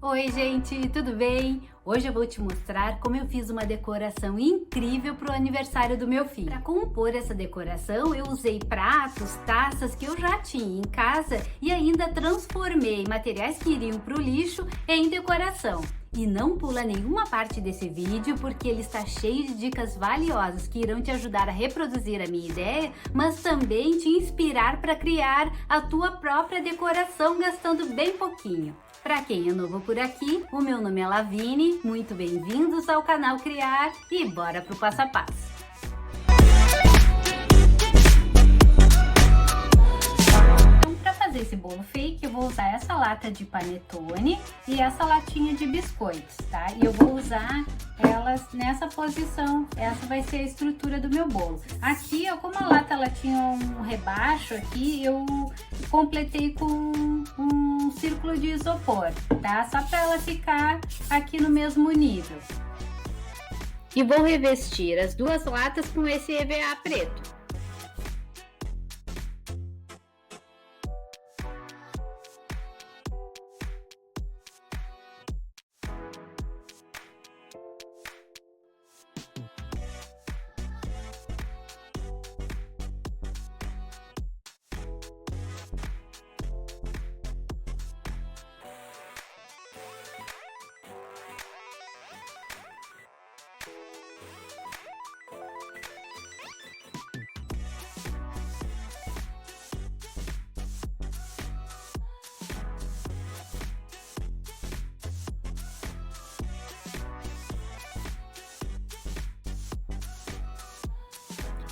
Oi gente, tudo bem? Hoje eu vou te mostrar como eu fiz uma decoração incrível para o aniversário do meu filho. Para compor essa decoração eu usei pratos, taças que eu já tinha em casa e ainda transformei materiais que iriam para o lixo em decoração. E não pula nenhuma parte desse vídeo porque ele está cheio de dicas valiosas que irão te ajudar a reproduzir a minha ideia, mas também te inspirar para criar a tua própria decoração gastando bem pouquinho. Para quem é novo por aqui, o meu nome é Lavine, muito bem-vindos ao canal Criar e bora pro passo a passo. Então, para fazer esse bolo fake, eu vou usar essa lata de panetone e essa latinha de biscoitos, tá? E eu vou usar elas nessa posição, essa vai ser a estrutura do meu bolo. Aqui, ó, como a lata ela tinha um rebaixo aqui, eu completei com um círculo de isopor, tá? Só para ela ficar aqui no mesmo nível. E vou revestir as duas latas com esse EVA preto.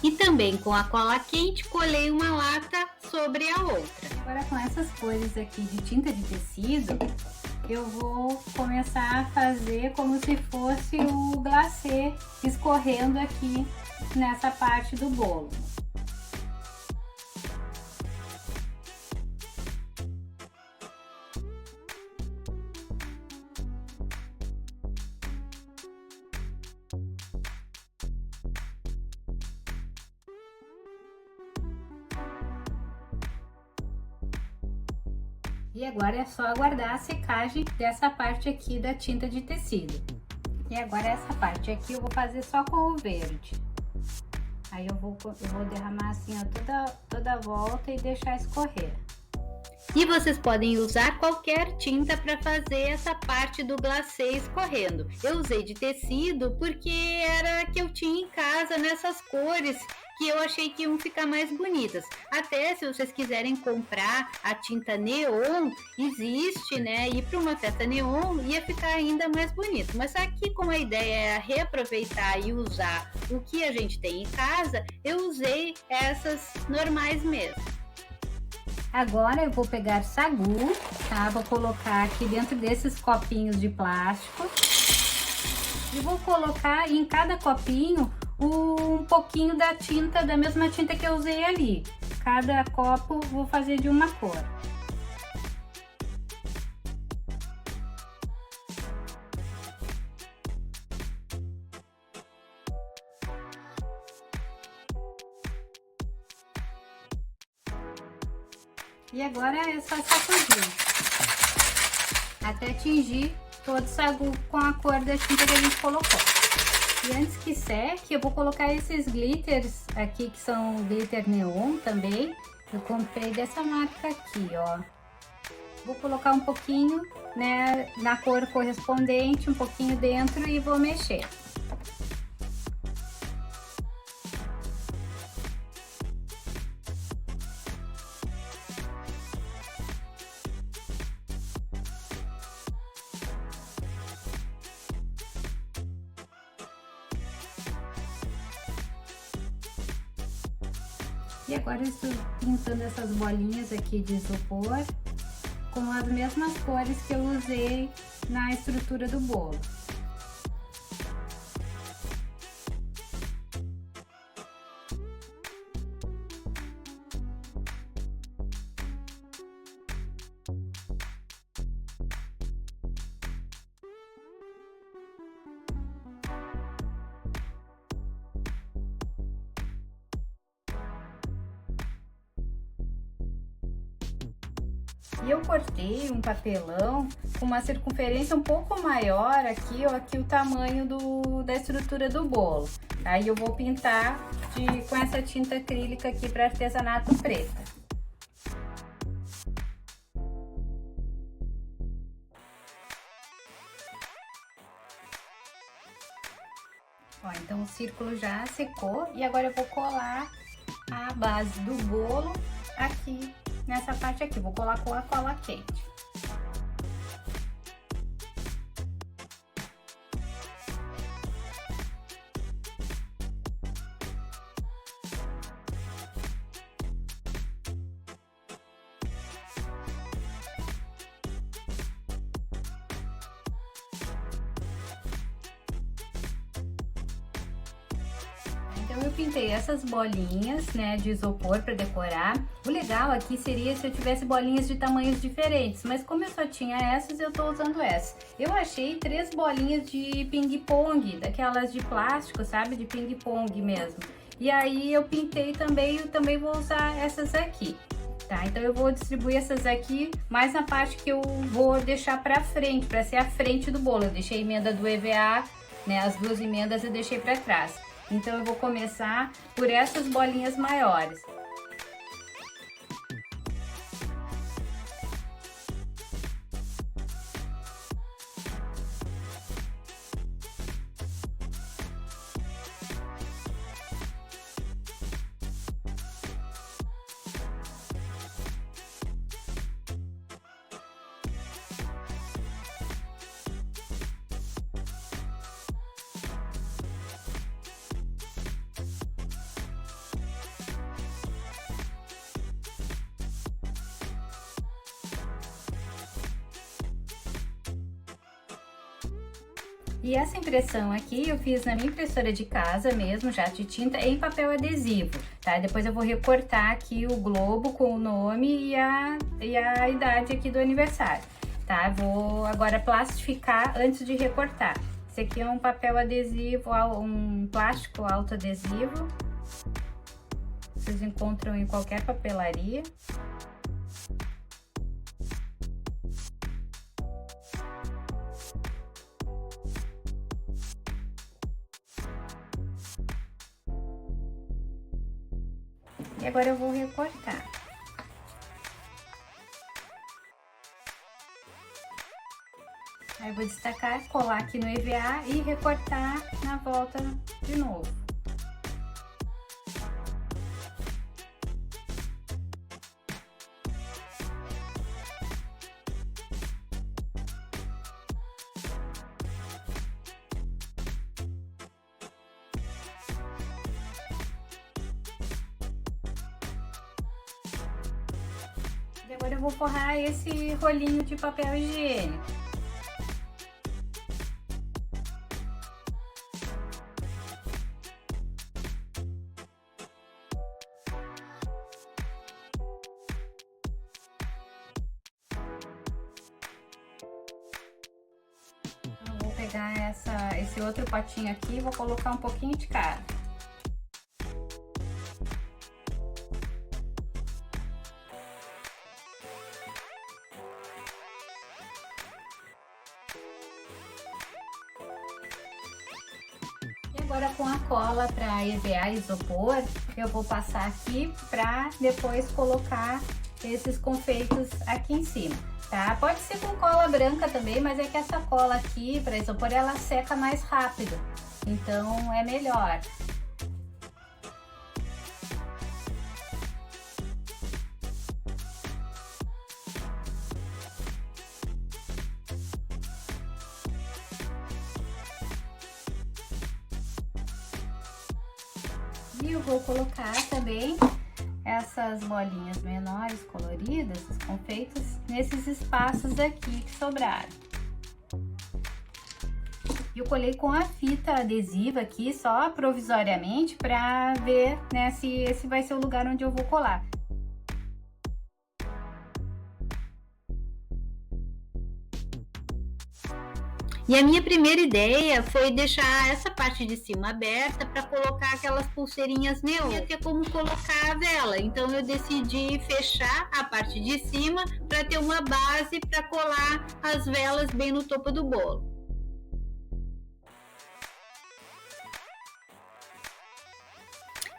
E também com a cola quente colei uma lata sobre a outra. Agora com essas cores aqui de tinta de tecido, eu vou começar a fazer como se fosse o glacê escorrendo aqui nessa parte do bolo. E agora é só aguardar a secagem dessa parte aqui da tinta de tecido. E agora essa parte aqui eu vou fazer só com o verde. Aí eu vou derramar assim, ó, toda a volta e deixar escorrer. E vocês podem usar qualquer tinta para fazer essa parte do glacê escorrendo. Eu usei de tecido porque era a que eu tinha em casa nessas cores que eu achei que iam ficar mais bonitas. Até se vocês quiserem comprar a tinta neon, existe, né? Ir para uma festa neon ia ficar ainda mais bonito. Mas aqui, como a ideia é reaproveitar e usar o que a gente tem em casa, eu usei essas normais mesmo. Agora eu vou pegar sagu, tá? Vou colocar aqui dentro desses copinhos de plástico e vou colocar em cada copinho um pouquinho da tinta, da mesma tinta que eu usei ali. Cada copo vou fazer de uma cor. E agora é só sacudir até atingir todo o sagu com a cor da tinta que a gente colocou. E antes que seque, eu vou colocar esses glitters aqui, que são glitter neon também. Eu comprei dessa marca aqui, ó. Vou colocar um pouquinho, né, na cor correspondente, um pouquinho dentro e vou mexer. E agora eu estou pintando essas bolinhas aqui de isopor com as mesmas cores que eu usei na estrutura do bolo. E eu cortei um papelão com uma circunferência um pouco maior aqui, ó, aqui o tamanho da estrutura do bolo. Aí eu vou pintar com essa tinta acrílica aqui para artesanato preta. Ó, então o círculo já secou e agora eu vou colar a base do bolo aqui nessa parte aqui. Vou colar com a cola quente. Então eu pintei essas bolinhas, né, de isopor para decorar. O legal aqui seria se eu tivesse bolinhas de tamanhos diferentes, mas como eu só tinha essas, eu tô usando essas. Eu achei 3 bolinhas de ping-pong, daquelas de plástico, sabe, de ping-pong mesmo. E aí eu pintei também, eu também vou usar essas aqui. Tá, então eu vou distribuir essas aqui mais na parte que eu vou deixar pra frente, pra ser a frente do bolo. Eu deixei a emenda do EVA, né, as 2 emendas eu deixei pra trás. Então eu vou começar por essas bolinhas maiores. E essa impressão aqui eu fiz na minha impressora de casa mesmo, já de tinta, em papel adesivo, tá? Depois eu vou recortar aqui o globo com o nome e a idade aqui do aniversário, tá? Vou agora plastificar antes de recortar. Esse aqui é um papel adesivo, um plástico autoadesivo. Vocês encontram em qualquer papelaria. E agora eu vou recortar. Aí eu vou destacar, colar aqui no EVA e recortar na volta de novo. E agora eu vou forrar esse rolinho de papel higiênico. Eu vou pegar esse outro potinho aqui e vou colocar um pouquinho de cada. Agora com a cola para EVA isopor, eu vou passar aqui para depois colocar esses confeitos aqui em cima, tá? Pode ser com cola branca também, mas é que essa cola aqui para isopor ela seca mais rápido, então é melhor. E eu vou colocar também essas bolinhas menores coloridas, os confeitos, nesses espaços aqui que sobraram. Eu colei com a fita adesiva aqui, só provisoriamente, para ver, né, se esse vai ser o lugar onde eu vou colar. E a minha primeira ideia foi deixar essa parte de cima aberta para colocar aquelas pulseirinhas neon. Ia ter como colocar a vela, então eu decidi fechar a parte de cima para para ter uma base para colar as velas bem no topo do bolo.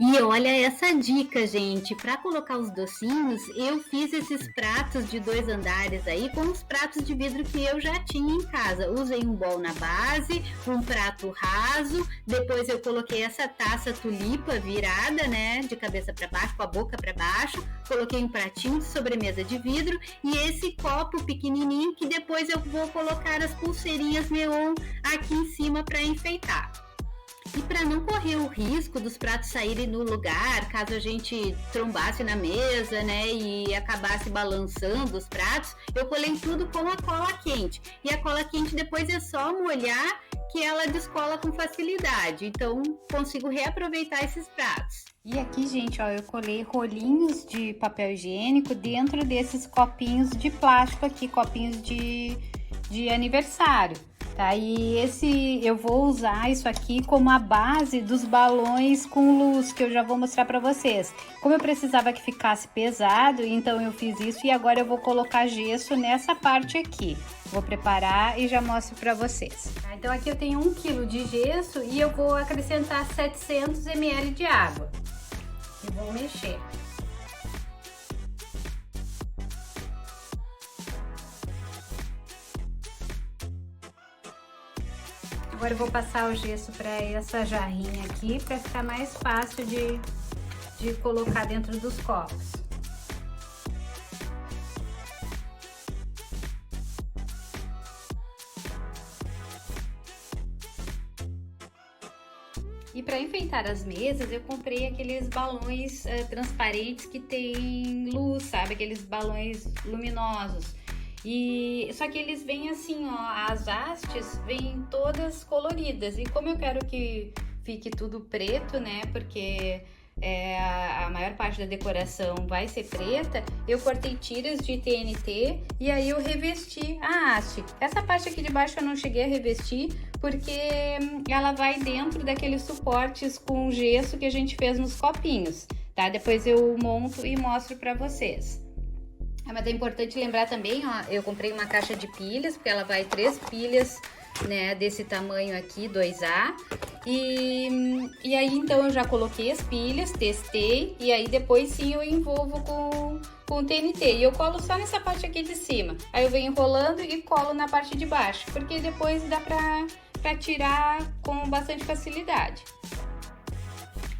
E olha essa dica, gente, para colocar os docinhos, eu fiz esses pratos de 2 andares aí com os pratos de vidro que eu já tinha em casa. Usei um bowl na base, um prato raso, depois eu coloquei essa taça tulipa virada, né, de cabeça para baixo, com a boca para baixo, coloquei um pratinho de sobremesa de vidro e esse copo pequenininho que depois eu vou colocar as pulseirinhas neon aqui em cima para enfeitar. E para não correr o risco dos pratos saírem no lugar, caso a gente trombasse na mesa, né, e acabasse balançando os pratos, eu colei tudo com a cola quente. E a cola quente depois é só molhar que ela descola com facilidade. Então, consigo reaproveitar esses pratos. E aqui, gente, ó, eu colei rolinhos de papel higiênico dentro desses copinhos de plástico aqui, copinhos de aniversário. Tá, e eu vou usar isso aqui como a base dos balões com luz, que eu já vou mostrar para vocês. Como eu precisava que ficasse pesado, então eu fiz isso e agora eu vou colocar gesso nessa parte aqui. Vou preparar e já mostro para vocês. Tá, então aqui eu tenho 1 kg de gesso e eu vou acrescentar 700 ml de água. E vou mexer. Agora eu vou passar o gesso para essa jarrinha aqui, para ficar mais fácil de colocar dentro dos copos. E para enfeitar as mesas, eu comprei aqueles balões transparentes que tem luz, sabe? Aqueles balões luminosos. E só que eles vêm assim, ó, as hastes vêm todas coloridas. E como eu quero que fique tudo preto, né? Porque a maior parte da decoração vai ser preta, eu cortei tiras de TNT e aí eu revesti a haste. Essa parte aqui de baixo eu não cheguei a revestir porque ela vai dentro daqueles suportes com gesso que a gente fez nos copinhos, tá? Depois eu monto e mostro pra vocês. Mas é importante lembrar também, ó, eu comprei uma caixa de pilhas, porque ela vai 3 pilhas, né, desse tamanho aqui, 2A. E aí, então, eu já coloquei as pilhas, testei, e aí depois sim eu envolvo com TNT. E eu colo só nessa parte aqui de cima. Aí eu venho enrolando e colo na parte de baixo, porque depois dá pra tirar com bastante facilidade.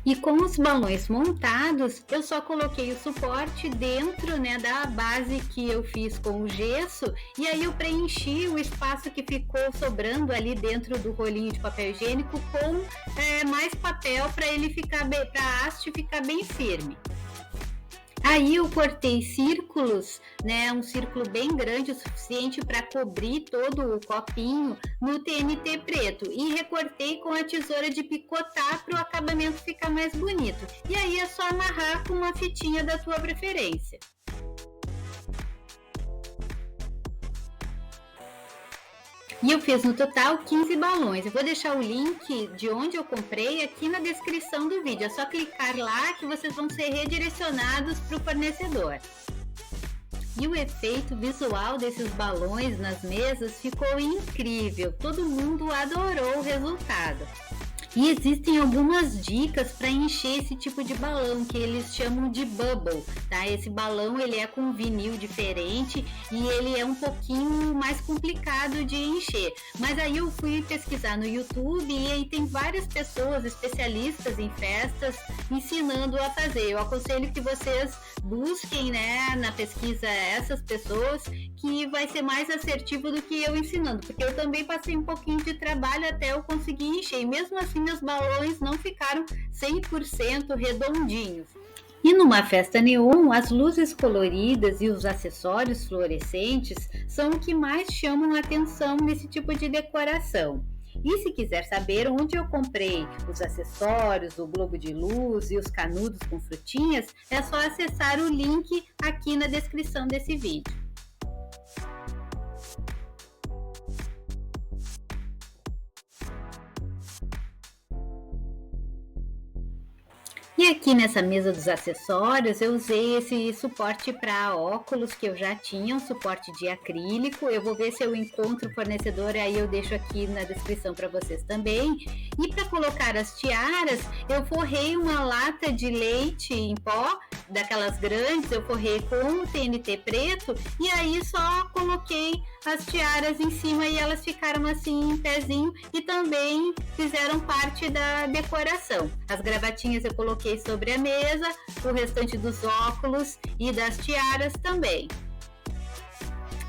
E com os balões montados, eu só coloquei o suporte dentro, né, da base que eu fiz com o gesso e aí eu preenchi o espaço que ficou sobrando ali dentro do rolinho de papel higiênico com mais papel para ele ficar bem, para a haste ficar bem firme. Aí eu cortei círculos, né, um círculo bem grande o suficiente para cobrir todo o copinho no TNT preto e recortei com a tesoura de picotar para o acabamento ficar mais bonito. E aí é só amarrar com uma fitinha da tua preferência. E eu fiz no total 15 balões. Eu vou deixar o link de onde eu comprei aqui na descrição do vídeo. É só clicar lá que vocês vão ser redirecionados para o fornecedor. E o efeito visual desses balões nas mesas ficou incrível. Todo mundo adorou o resultado. E existem algumas dicas para encher esse tipo de balão que eles chamam de bubble, tá? Esse balão ele é com vinil diferente e ele é um pouquinho mais complicado de encher. Mas aí eu fui pesquisar no YouTube e aí tem várias pessoas especialistas em festas ensinando a fazer. Eu aconselho que vocês busquem, né, na pesquisa essas pessoas que vai ser mais assertivo do que eu ensinando, porque eu também passei um pouquinho de trabalho até eu conseguir encher. E mesmo assim meus balões não ficaram 100% redondinhos. E numa festa neon, as luzes coloridas e os acessórios fluorescentes são o que mais chamam a atenção nesse tipo de decoração. E se quiser saber onde eu comprei os acessórios, o globo de luz e os canudos com frutinhas, é só acessar o link aqui na descrição desse vídeo. E aqui nessa mesa dos acessórios eu usei esse suporte para óculos que eu já tinha, um suporte de acrílico. Eu vou ver se eu encontro o fornecedor, aí eu deixo aqui na descrição para vocês também. E para colocar as tiaras, eu forrei uma lata de leite em pó, daquelas grandes, eu forrei com o TNT preto e aí só coloquei as tiaras em cima e elas ficaram assim em pezinho e também fizeram parte da decoração. As gravatinhas eu coloquei sobre a mesa, o restante dos óculos e das tiaras também.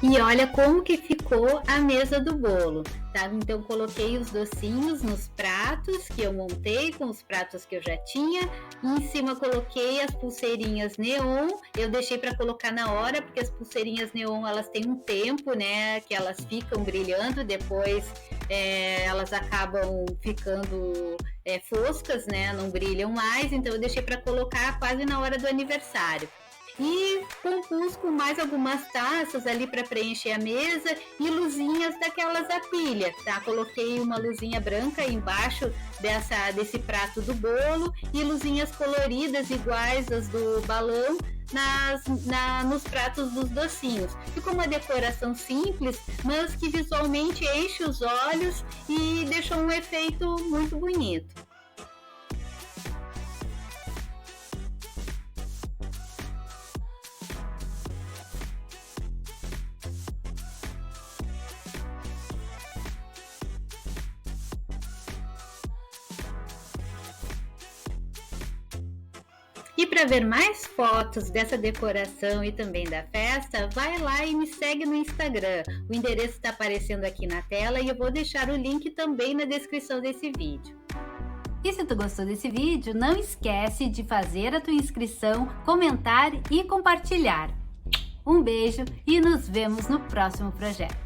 E olha como que ficou a mesa do bolo, tá? Então coloquei os docinhos nos pratos que eu montei com os pratos que eu já tinha. E em cima coloquei as pulseirinhas neon. Eu deixei para colocar na hora porque as pulseirinhas neon elas têm um tempo, né? Que elas ficam brilhando, depois elas acabam ficando foscas, né? Não brilham mais. Então eu deixei para colocar quase na hora do aniversário. E compus com mais algumas taças ali para preencher a mesa e luzinhas daquelas a pilha, tá? Coloquei uma luzinha branca embaixo desse prato do bolo e luzinhas coloridas iguais às do balão nos pratos dos docinhos. Ficou uma decoração simples, mas que visualmente enche os olhos e deixou um efeito muito bonito. E para ver mais fotos dessa decoração e também da festa, vai lá e me segue no Instagram. O endereço está aparecendo aqui na tela e eu vou deixar o link também na descrição desse vídeo. E se tu gostou desse vídeo, não esquece de fazer a tua inscrição, comentar e compartilhar. Um beijo e nos vemos no próximo projeto.